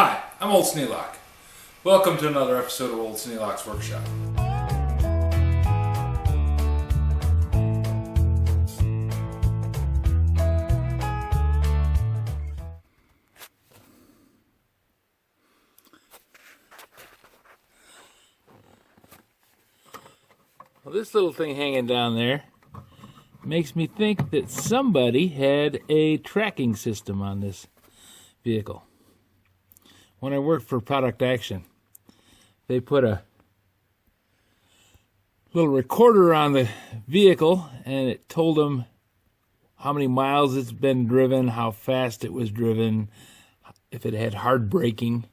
Hi, I'm Old Sneelock. Welcome to another episode of Old Sneelock's Workshop. Well, this little thing hanging down there makes me think that somebody had a tracking system on this vehicle. When I worked for Product Action, they put a little recorder on the vehicle and it told them how many miles it's been driven, how fast it was driven, if it had hard braking.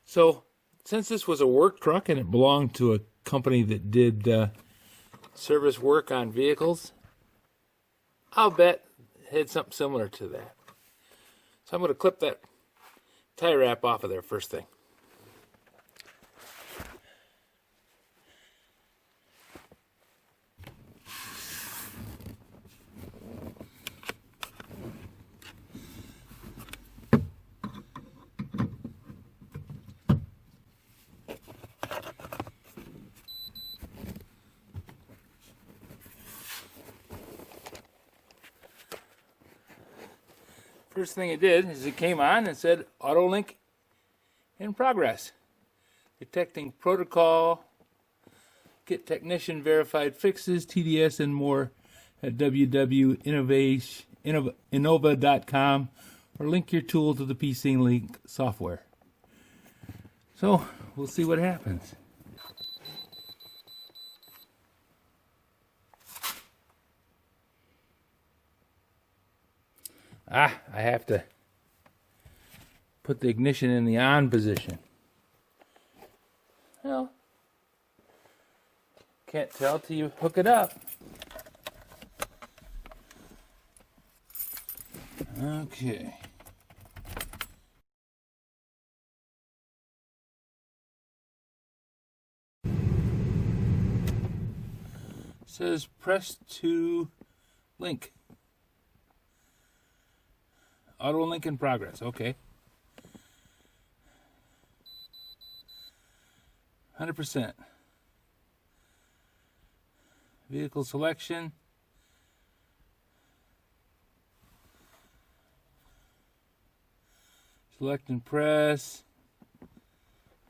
So since this was a work truck and it belonged to a company that did service work on vehicles, I'll bet it had something similar to that. So I'm going to clip that tie wrap off of there first thing. First thing it did is it came on and said auto link in progress. Detecting protocol, get technician verified fixes, TDS and more at www.innova.com or link your tool to the PC Link software. So we'll see what happens. I have to put the ignition in the on position. Well, can't tell till you hook it up. Okay. It says press to link. Auto link in progress. Okay. 100%. Vehicle selection. Select and press.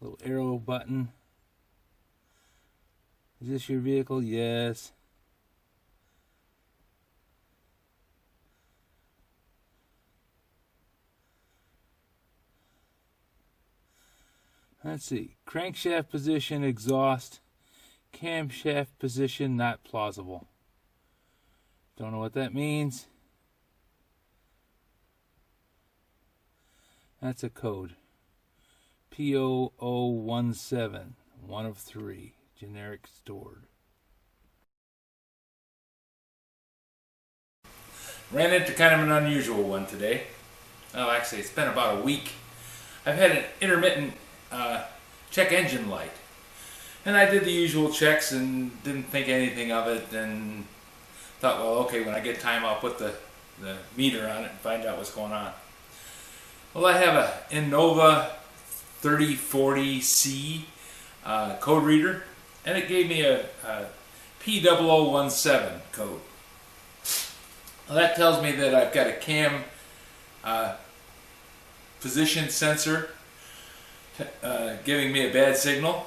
Little arrow button. Is this your vehicle? Yes. Let's see. Crankshaft position, exhaust. Camshaft position, not plausible. Don't know what that means. That's a code. P0017, one of three. Generic stored. Ran into kind of an unusual one today. Oh, actually, it's been about a week. I've had an intermittent check engine light, and I did the usual checks and didn't think anything of it, and thought, well, okay, when I get time I'll put the meter on it and find out what's going on. Well, I have a Innova 3040C code reader, and it gave me a P0017 code. Well, that tells me that I've got a cam position sensor giving me a bad signal.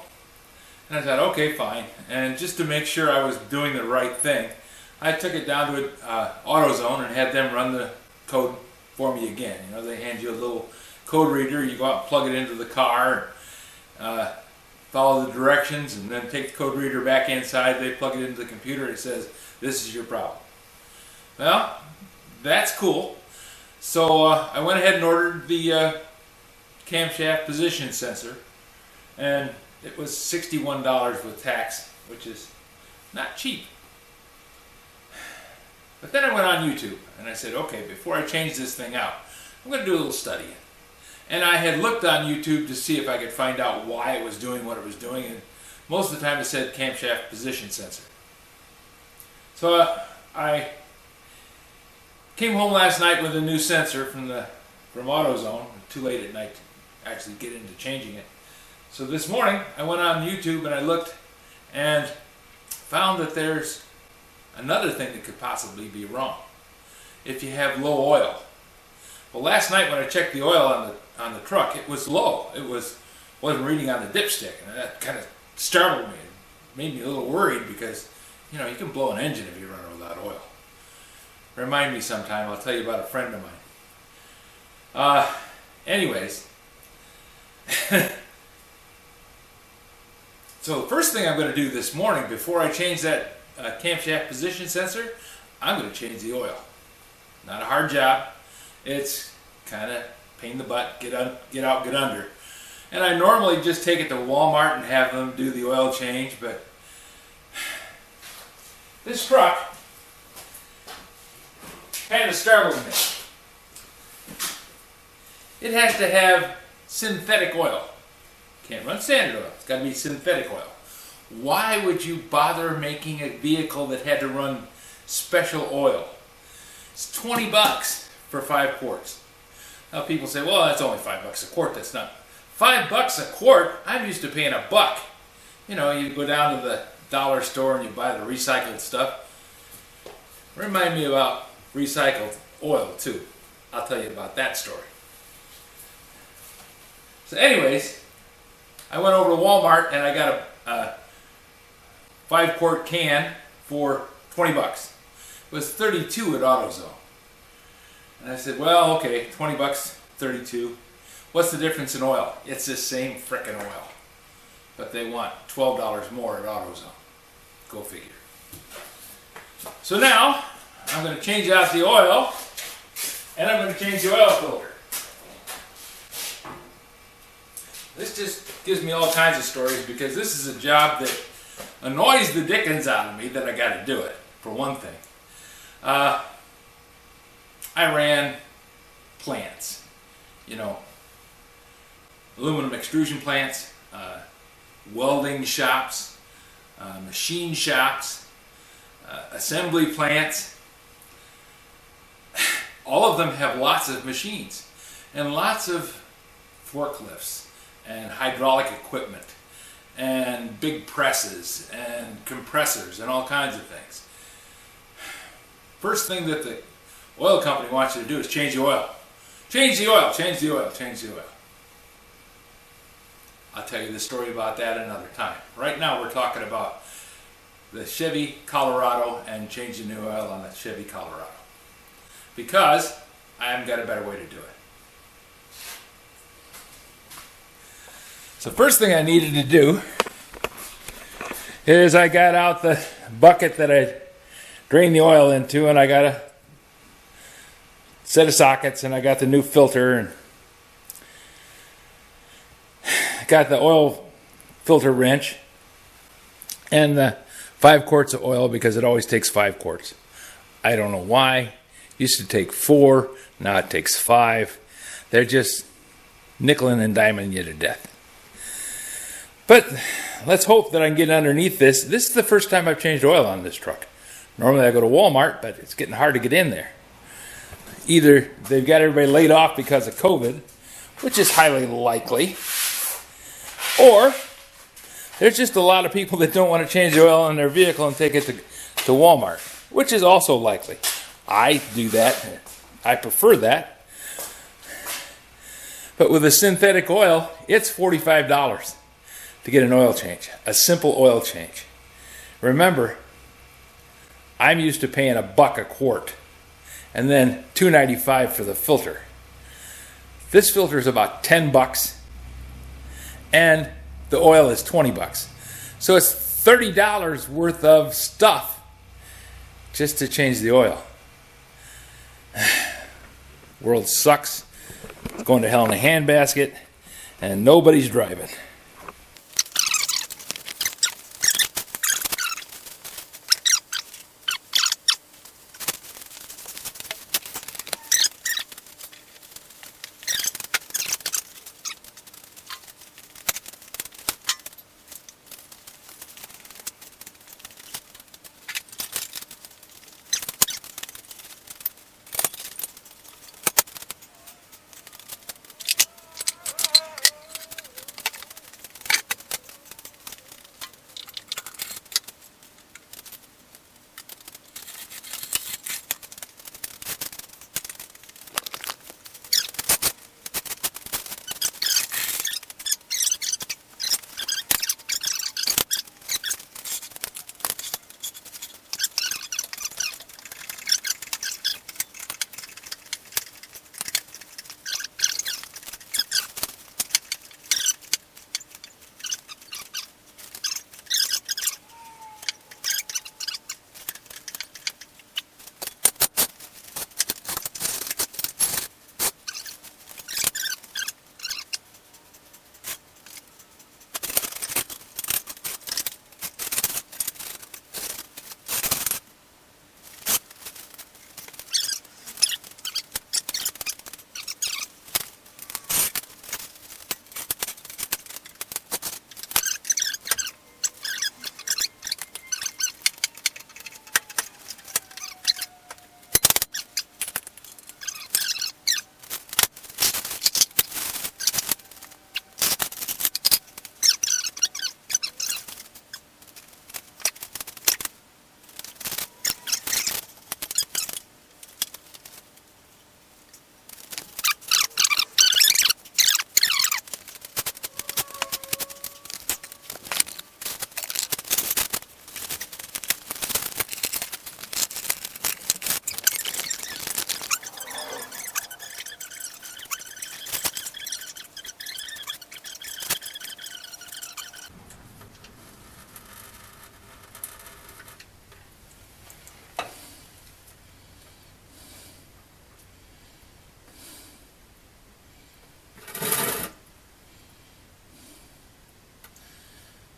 And I thought, okay, fine. And just to make sure I was doing the right thing, I took it down to AutoZone and had them run the code for me again. You know, they hand you a little code reader, you go out and plug it into the car, follow the directions, and then take the code reader back inside. They plug it into the computer, it says, this is your problem. Well, that's cool. So I went ahead and ordered the camshaft position sensor, and it was $61 with tax, which is not cheap. But then I went on YouTube and I said, okay, before I change this thing out, I'm going to do a little studying. And I had looked on YouTube to see if I could find out why it was doing what it was doing, and most of the time it said camshaft position sensor. So I came home last night with a new sensor from AutoZone, too late at night actually get into changing it. So this morning I went on YouTube and I looked and found that there's another thing that could possibly be wrong if you have low oil. Well, last night when I checked the oil on the truck, it was low. Wasn't reading on the dipstick, and that kind of startled me. It made me a little worried because, you know, you can blow an engine if you run without oil. Remind me sometime. I'll tell you about a friend of mine. Anyways, so the first thing I'm going to do this morning before I change that camshaft position sensor, I'm going to change the oil. Not a hard job. It's kind of pain in the butt, get out, get under. And I normally just take it to Walmart and have them do the oil change, but this truck kind of startled me. It has to have synthetic oil. Can't run standard oil. It's got to be synthetic oil. Why would you bother making a vehicle that had to run special oil? It's 20 bucks for 5 quarts. Now people say, well, that's only $5 a quart. That's not. $5 a quart, I'm used to paying $1. You know, you go down to the dollar store and you buy the recycled stuff. Remind me about recycled oil too. I'll tell you about that story. So anyways, I went over to Walmart and I got a 5 quart can for 20 bucks. It was 32 at AutoZone. And I said, well, okay, 20 bucks, 32. What's the difference in oil? It's the same frickin' oil. But they want $12 more at AutoZone. Go figure. So now, I'm going to change out the oil, and I'm going to change the oil filter. This just gives me all kinds of stories because this is a job that annoys the dickens out of me that I got to do it, for one thing. I ran plants, you know, aluminum extrusion plants, welding shops, machine shops, assembly plants. All of them have lots of machines and lots of forklifts and hydraulic equipment and big presses and compressors and all kinds of things. First thing that the oil company wants you to do is change the oil. Change the oil, change the oil, change the oil. I'll tell you the story about that another time. Right now we're talking about the Chevy Colorado and changing the oil on the Chevy Colorado. Because I haven't got a better way to do it. So first thing I needed to do is I got out the bucket that I drained the oil into, and I got a set of sockets, and I got the new filter, and got the oil filter wrench and the 5 quarts of oil because it always takes 5 quarts. I don't know why. It used to take 4, now it takes 5. They're just nickeling and diming you to death. But let's hope that I can get underneath this. This is the first time I've changed oil on this truck. Normally I go to Walmart, but it's getting hard to get in there. Either they've got everybody laid off because of COVID, which is highly likely, or there's just a lot of people that don't want to change the oil on their vehicle and take it to Walmart, which is also likely. I do that. I prefer that. But with a synthetic oil, it's $45 to get an oil change, a simple oil change. Remember, I'm used to paying $1 a quart and then $2.95 for the filter. This filter is about $10 and the oil is $20. So it's $30 worth of stuff just to change the oil. World sucks. It's going to hell in a handbasket and nobody's driving.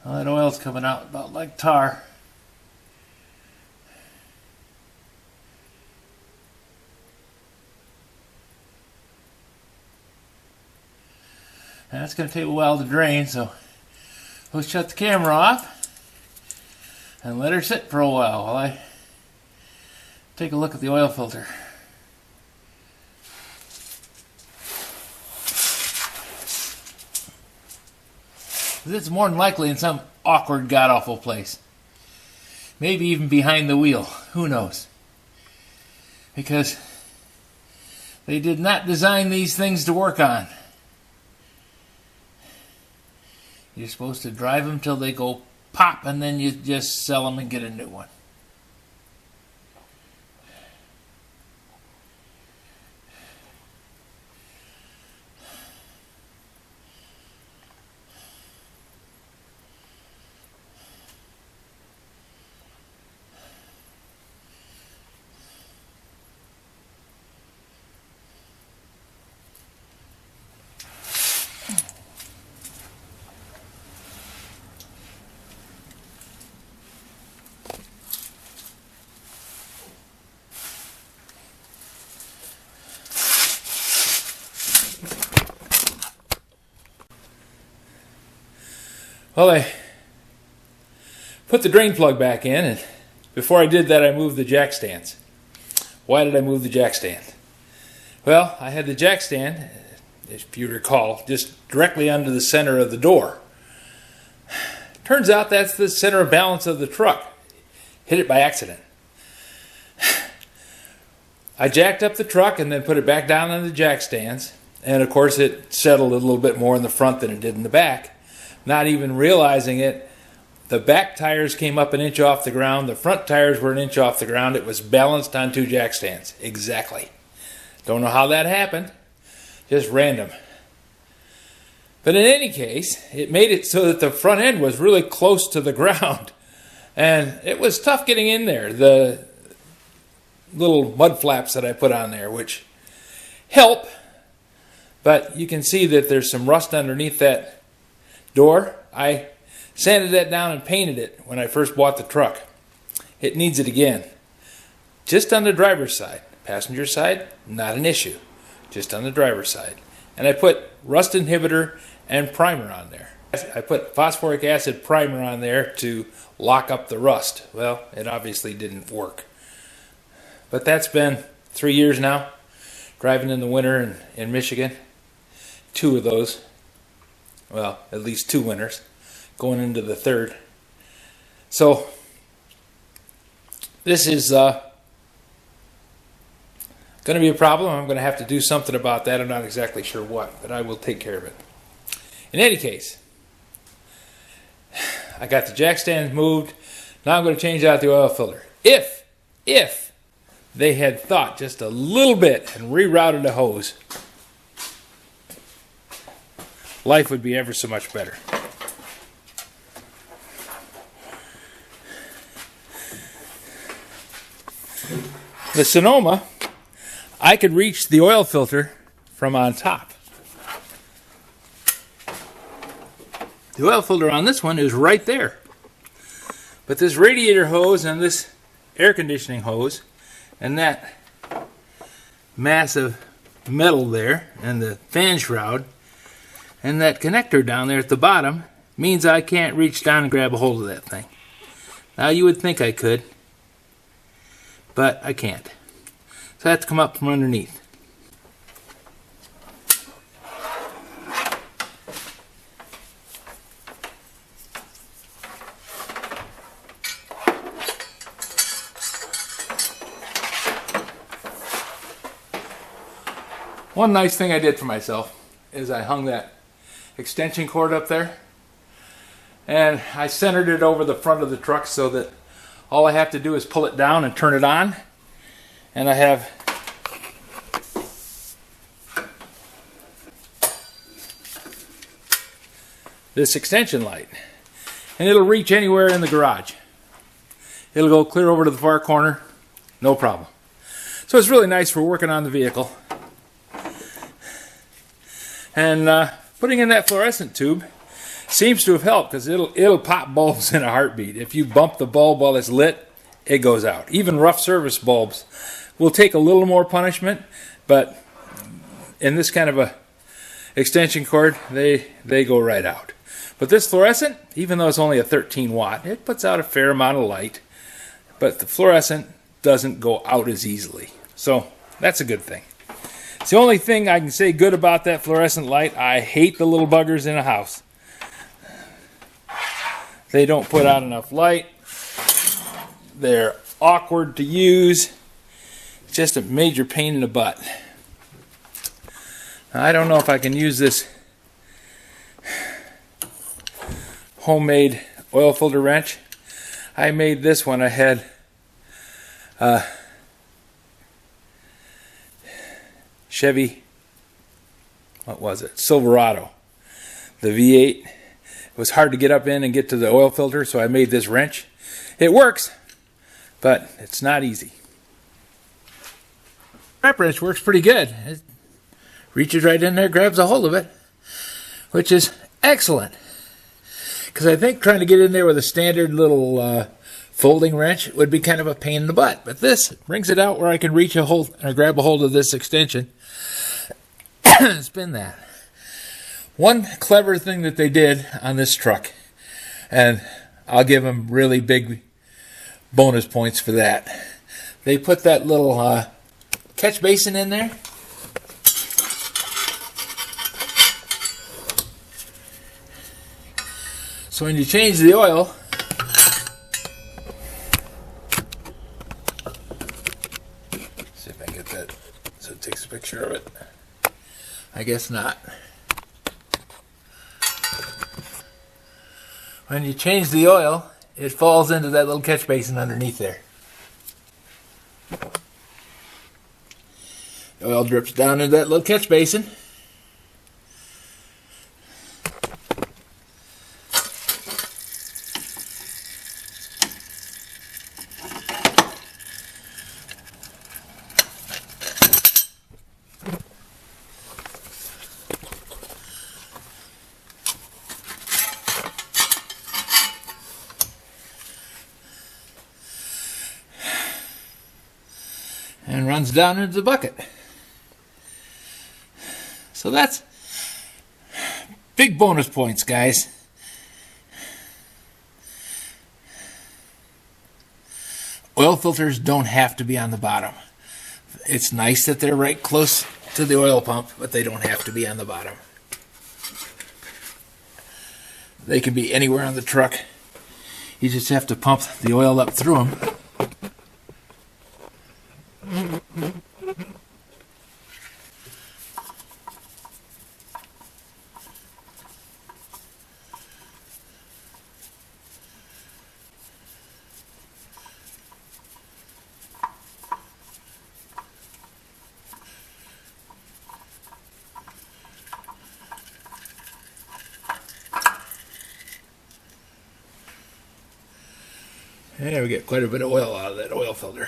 Well, that oil's coming out about like tar. And that's going to take a while to drain, so we'll shut the camera off and let her sit for a while I take a look at the oil filter. It's more than likely in some awkward, god-awful place. Maybe even behind the wheel. Who knows? Because they did not design these things to work on. You're supposed to drive them till they go pop, and then you just sell them and get a new one. Well, I put the drain plug back in, and before I did that, I moved the jack stands. Why did I move the jack stand? Well, I had the jack stand, if you recall, just directly under the center of the door. Turns out that's the center of balance of the truck. Hit it by accident. I jacked up the truck and then put it back down on the jack stands, and of course it settled a little bit more in the front than it did in the back. Not even realizing it, the back tires came up an inch off the ground, the front tires were an inch off the ground. It was balanced on two jack stands. Exactly. Don't know how that happened. Just random. But in any case, it made it so that the front end was really close to the ground. And it was tough getting in there. The little mud flaps that I put on there, which help, but you can see that there's some rust underneath that door. I sanded that down and painted it when I first bought the truck. It needs it again. Just on the driver's side. Passenger side, not an issue. Just on the driver's side. And I put rust inhibitor and primer on there. I put phosphoric acid primer on there to lock up the rust. Well, it obviously didn't work. But that's been 3 years now, driving in the winter in Michigan. 2 of those. Well, at least 2 winters, going into the 3rd. So, this is going to be a problem. I'm going to have to do something about that. I'm not exactly sure what, but I will take care of it. In any case, I got the jack stands moved. Now I'm going to change out the oil filter. If they had thought just a little bit and rerouted the hose, life would be ever so much better. The Sonoma, I could reach the oil filter from on top. The oil filter on this one is right there. But this radiator hose and this air conditioning hose and that massive metal there and the fan shroud and that connector down there at the bottom means I can't reach down and grab a hold of that thing. Now you would think I could, but I can't. So I have to come up from underneath. One nice thing I did for myself is I hung that extension cord up there and I centered it over the front of the truck so that all I have to do is pull it down and turn it on, and I have this extension light, and it'll reach anywhere in the garage. It'll go clear over to the far corner, no problem. So it's really nice for working on the vehicle. And putting in that fluorescent tube seems to have helped because it'll pop bulbs in a heartbeat. If you bump the bulb while it's lit, it goes out. Even rough service bulbs will take a little more punishment, but in this kind of a extension cord, they go right out. But this fluorescent, even though it's only a 13 watt, it puts out a fair amount of light, but the fluorescent doesn't go out as easily. So that's a good thing. It's the only thing I can say good about that fluorescent light. I hate the little buggers in a house. They don't put out enough light. They're awkward to use. Just a major pain in the butt. I don't know if I can use this homemade oil filter wrench. I made this one. I had Chevy, what was it? Silverado, the V8. It was hard to get up in and get to the oil filter, so I made this wrench. It works, but it's not easy. Strap wrench works pretty good. It reaches right in there, grabs a hold of it, which is excellent. Because I think trying to get in there with a standard little folding wrench would be kind of a pain in the butt. But this brings it out where I can reach a hold or grab a hold of this extension and spin that. One clever thing that they did on this truck, and I'll give them really big bonus points for that. They put that little catch basin in there. So when you change the oil, see if I can get that so it takes a picture of it. I guess not. When you change the oil, it falls into that little catch basin underneath there. The oil drips down into that little catch basin. And runs down into the bucket. So that's big bonus points, guys. Oil filters don't have to be on the bottom. It's nice that they're right close to the oil pump, but they don't have to be on the bottom. They can be anywhere on the truck. You just have to pump the oil up through them. Yeah, we get quite a bit of oil out of that oil filter.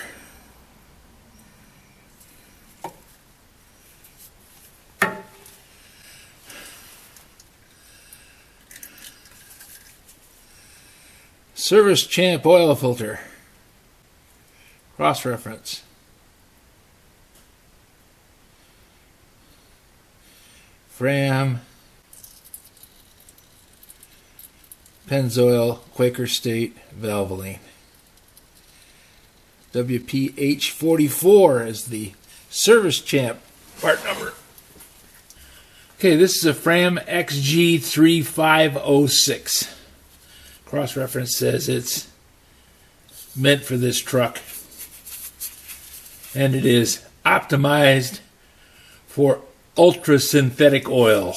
Service Champ oil filter. Cross-reference. Fram. Pennzoil, Quaker State, Valvoline. WPH44 is the Service Champ part number. Okay, this is a Fram XG3506. Cross-reference says it's meant for this truck. And it is optimized for ultra-synthetic oil,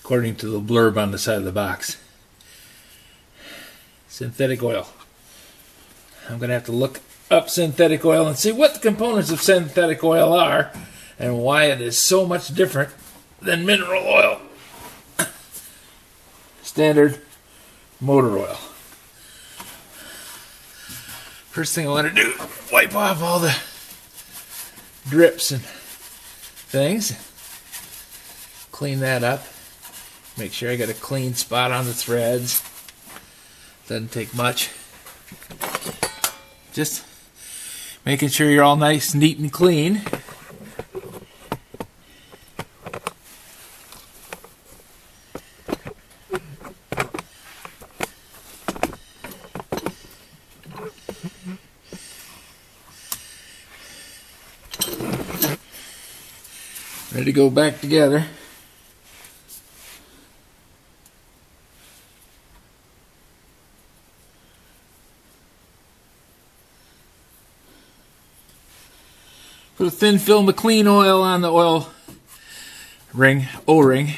according to the blurb on the side of the box. Synthetic oil. I'm going to have to look up synthetic oil and see what the components of synthetic oil are and why it is so much different than mineral oil. Standard motor oil. First thing I want to do, wipe off all the drips and things. clean that up. Make sure I got a clean spot on the threads. Doesn't take much. Just making sure you're all nice, neat, and clean. Ready to go back together. Put a thin film of clean oil on the oil ring, O-ring.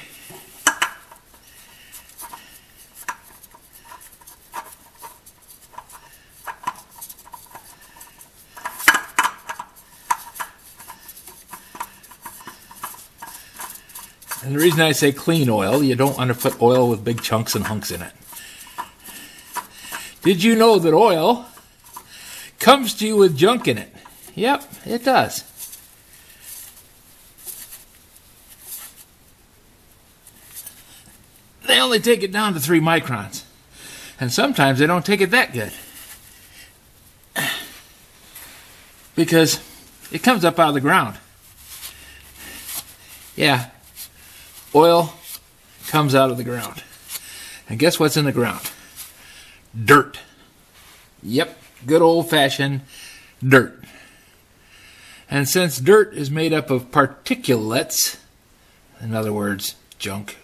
And the reason I say clean oil, you don't want to put oil with big chunks and hunks in it. Did you know that oil comes to you with junk in it? Yep, it does. They only take it down to 3 microns. And sometimes they don't take it that good. Because it comes up out of the ground. Yeah, oil comes out of the ground. And guess what's in the ground? Dirt. Yep, good old-fashioned dirt. And since dirt is made up of particulates, in other words, junk,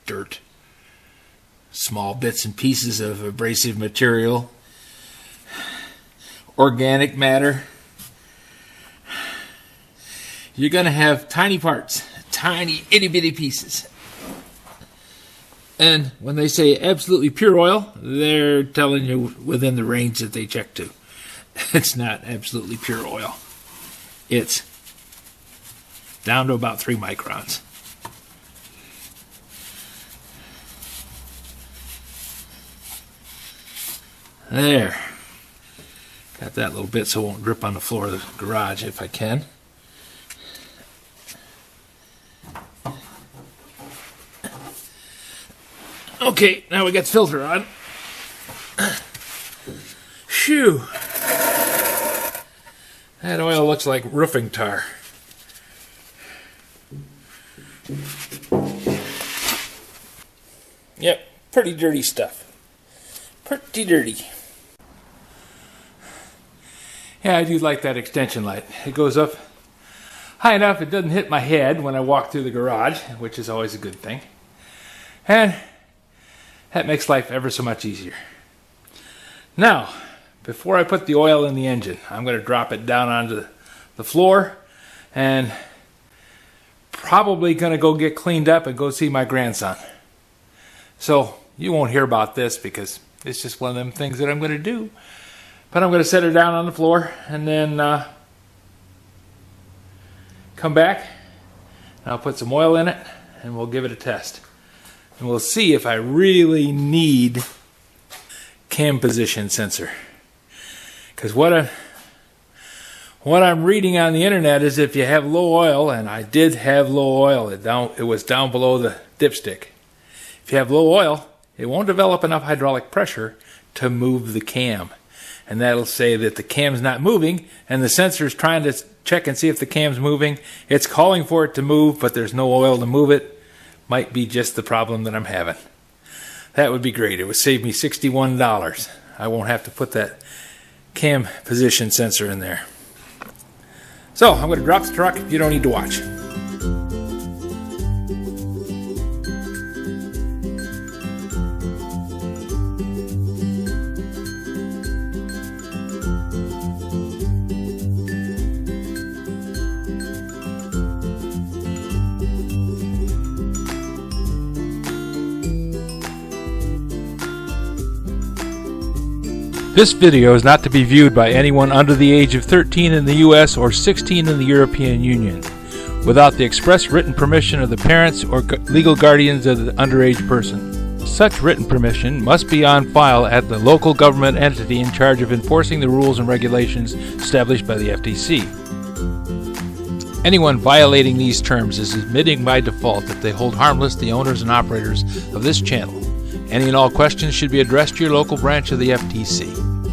dirt, small bits and pieces of abrasive material, organic matter, you're going to have tiny parts, tiny itty-bitty pieces. And when they say absolutely pure oil, they're telling you within the range that they check to. It's not absolutely pure oil. It's down to about 3 microns. There. Got that little bit so it won't drip on the floor of the garage if I can. Okay, now we got the filter on. Phew. That oil looks like roofing tar. Yep, pretty dirty stuff. Pretty dirty. Yeah, I do like that extension light. It goes up high enough it doesn't hit my head when I walk through the garage, which is always a good thing. And that makes life ever so much easier. Now, before I put the oil in the engine, I'm going to drop it down onto the floor and probably going to go get cleaned up and go see my grandson. So you won't hear about this because it's just one of them things that I'm going to do. But I'm going to set her down on the floor and then come back and I'll put some oil in it and we'll give it a test. And we'll see if I really need cam position sensor. Because what I'm reading on the internet is if you have low oil, and I did have low oil, it was down below the dipstick. If you have low oil, it won't develop enough hydraulic pressure to move the cam. And that'll say that the cam's not moving, and the sensor's trying to check and see if the cam's moving. It's calling for it to move, but there's no oil to move it. Might be just the problem that I'm having. That would be great. It would save me $61. I won't have to put that cam position sensor in there. So I'm going to drop the truck. You don't need to watch. This video is not to be viewed by anyone under the age of 13 in the U.S. or 16 in the European Union, without the express written permission of the parents or legal guardians of the underage person. Such written permission must be on file at the local government entity in charge of enforcing the rules and regulations established by the FTC. Anyone violating these terms is admitting by default that they hold harmless the owners and operators of this channel. Any and all questions should be addressed to your local branch of the FTC.